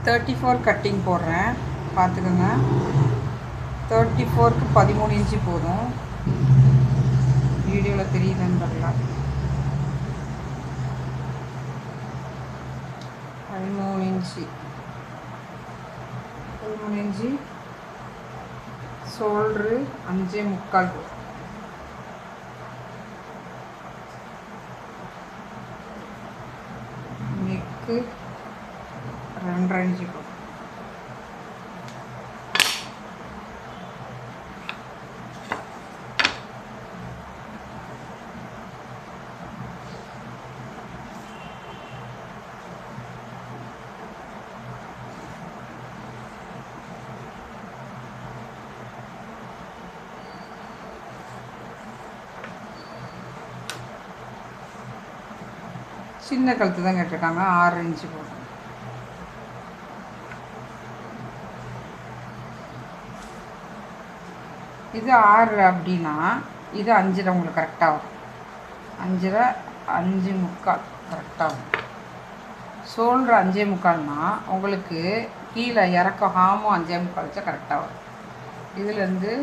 34 cutting போடுறேன், பார்த்துக்கோங்க. 34க்கு 13 inch போதும். வீடியோவில் தெரியுதுன்னு தெரியல. 13 இன்ச்சு ஷோல்ட்ரு 5.25 போதும். நெக்கு 2.5 இன்ச்சு போதும். சின்ன கழுத்து தான் கேட்டிருக்காங்க, 6 இன்ச்சு போதும். இது 6 அப்படின்னா இது 5 உங்களுக்கு கரெக்டாக வரும். 5 5.25 கரெக்டாக வரும். ஷோல்டர் 5.25னா உங்களுக்கு கீழே இறக்க ஹாமும் 5.25 வச்சா கரெக்டாக வரும். இதுலேருந்து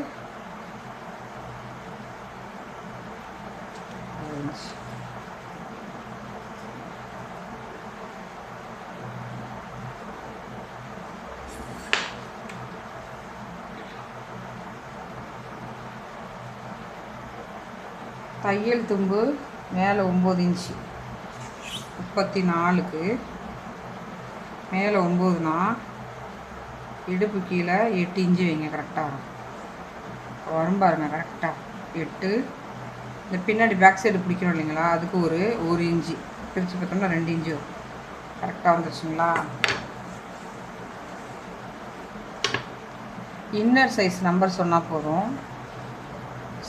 தையல் தும்பு மேலே 9 இன்ச்சு 34க்கு மேலே 9னா இடுப்பு கீழே 8 இன்ச்சு வைங்க, கரெக்டாக வரும். வரும் பாருங்க, கரெக்டாக 8. இந்த பின்னாடி பேக் சைடு பிடிக்கணும் இல்லைங்களா, அதுக்கு ஒரு இன்ச்சு பிரித்து பார்த்தோம்னா 2 இன்ச்சு வரும். கரெக்டாக வந்துருச்சுங்களா? இன்னர் சைஸ் நம்பர் சொன்னால் போதும்,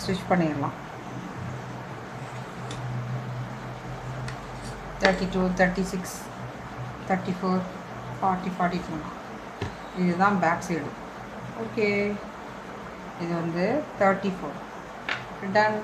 ஸ்டிச் பண்ணிடலாம். 32, 36, 34, 40, 42. இதுதான் பேக் சைடு. ஓகே, இது 34. டன்.